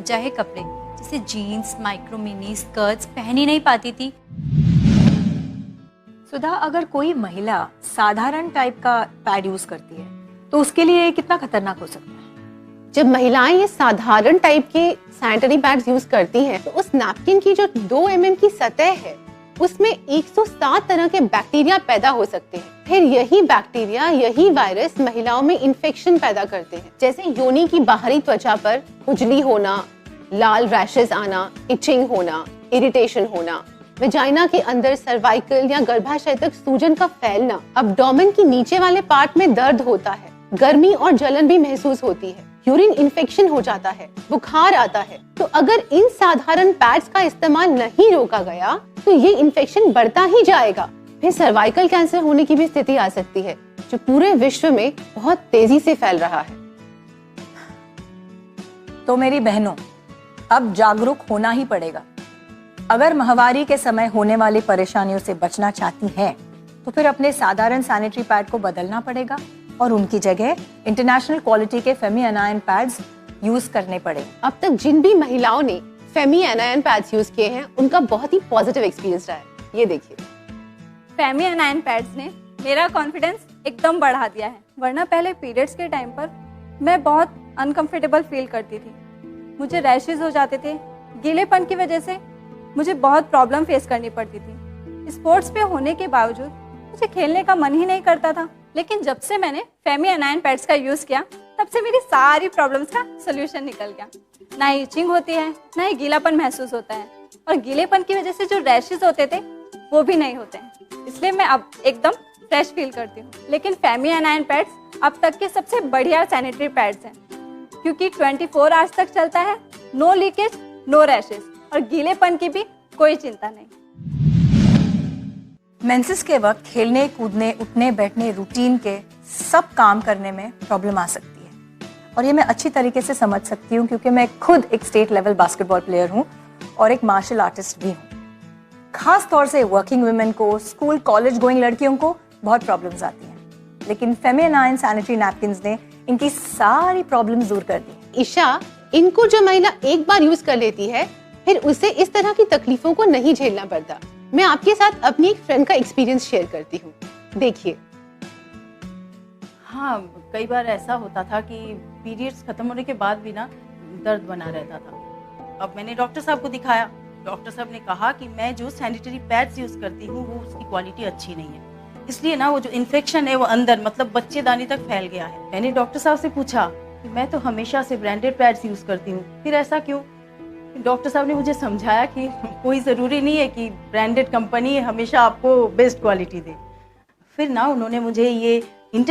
मनचाहे कपड़े जैसे jeans, micro mini skirts पहन ही नहीं पाती थी। सुधा, अगर कोई महिला साधारण टाइप का पैड यूज करती है तो उसके लिए कितना खतरनाक हो सकता है? जब महिलाएं ये साधारण टाइप के सैनिटरी पैड्स यूज करती हैं तो उस नैपकिन की जो 2 mm की सतह है उसमें 107 तरह के बैक्टीरिया पैदा हो सकते हैं। फिर यही बैक्टीरिया, यही वायरस महिलाओं में इन्फेक्शन पैदा करते हैं, जैसे योनि की बाहरी त्वचा पर खुजली होना, लाल रैशेस आना, इचिंग होना, इरिटेशन होना, वेजाइना के अंदर सर्वाइकल या गर्भाशय तक सूजन का फैलना, अब्डोमेन की नीचे वाले पार्ट में दर्द होता है, गर्मी और जलन भी महसूस होती है, यूरिन इन्फेक्शन हो जाता है, बुखार आता है। तो अगर इन साधारण पैड्स का इस्तेमाल नहीं रोका गया तो ये इन्फेक्शन बढ़ता ही जाएगा। फिर सर्वाइकल कैंसर होने की भी स्थिति आ सकती है, जो पूरे विश्व में बहुत तेजी से फैल रहा है। तो मेरी बहनों, अब जागरूक होना ही पड़ेगा। अगर माहवारी के समय होने वाली परेशानियों से बचना चाहती हैं, तो फिर अपने साधारण सैनिटरी पैड को बदलना पड़ेगा और उनकी जगह इंटरनेशनल क्वालिटी के फेमी एनायन पैड्स यूज करने पड़े। अब तक जिन भी महिलाओं ने फेमी एनायन पैड्स यूज किए हैं उनका बहुत ही पॉजिटिव एक्सपीरियंस रहा है। ये देखिए, फेमी एनायन पैड्स ने मेरा कॉन्फिडेंस एकदम बढ़ा दिया है। वरना पहले पीरियड्स के टाइम पर मैं बहुत अनकंफर्टेबल फील करती थी, मुझे रैशेज हो जाते थे, गीलेपन की वजह से मुझे बहुत प्रॉब्लम फेस करनी पड़ती थी। स्पोर्ट्स पे होने के बावजूद मुझे खेलने का मन ही नहीं करता था। लेकिन जब से मैंने फेमी एनायन पैड्स का यूज किया तब से मेरी सारी प्रॉब्लम्स का सोल्यूशन निकल गया। ना ही इचिंग होती है, ना ही गीलापन महसूस होता है, और गीलेपन की वजह से जो रैशेज होते थे वो भी नहीं होते हैं। इसलिए मैं अब एकदम फ्रेश फील करती हूँ। लेकिन फेमी एनायन पैड्स अब तक के सबसे बढ़िया सैनिटरी पैड्स हैं, क्योंकि 24 आवर्स तक चलता है, नो लीकेज, नो रैशेज, और गीलेपन की भी कोई चिंता नहीं। मेंसेस के वक्त खेलने, कूदने, उठने, बैठने, रूटीन के सब काम करने में प्रॉब्लम आ सकती है, और ये मैं अच्छी तरीके से समझ सकती हूँ क्योंकि मैं खुद एक स्टेट लेवल बास्केटबॉल प्लेयर हूँ और एक मार्शल आर्टिस्ट भी हूँ। खास तौर से वर्किंग वुमेन को, स्कूल कॉलेज गोइंग लड़कियों को बहुत प्रॉब्लम्स आती हैं, लेकिन फेमी एनायन सैनिटरी नैपकिन्स ने इनकी सारी प्रॉब्लम्स दूर कर दी। ईशा, इनको जो महिला एक बार यूज कर लेती है फिर उसे इस तरह की तकलीफों को नहीं झेलना पड़ता। मैं आपके साथ अपनी एक फ्रेंड का एक्सपीरियंस शेयर करती हूँ, देखिए। हाँ, कई बार ऐसा होता था कि पीरियड्स खत्म होने के बाद भी ना दर्द बना रहता था। अब मैंने डॉक्टर साहब को दिखाया। डॉक्टर साहब ने कहा कि मैं जो सैनिटरी पैड्स यूज करती हूँ वो उसकी क्वालिटी अच्छी नहीं है, इसलिए ना वो जो इन्फेक्शन है वो अंदर मतलब बच्चेदानी तक फैल गया है। मैंने डॉक्टर साहब से पूछा कि मैं तो हमेशा से ब्रांडेड पैड्स यूज करती हूँ, फिर ऐसा क्यों? डॉक्टर साहब ने मुझे समझाया कि कोई ज़रूरी नहीं है कि ब्रांडेड कंपनी हमेशा आपको बेस्ट क्वालिटी दे। फिर ना उन्होंने मुझे ये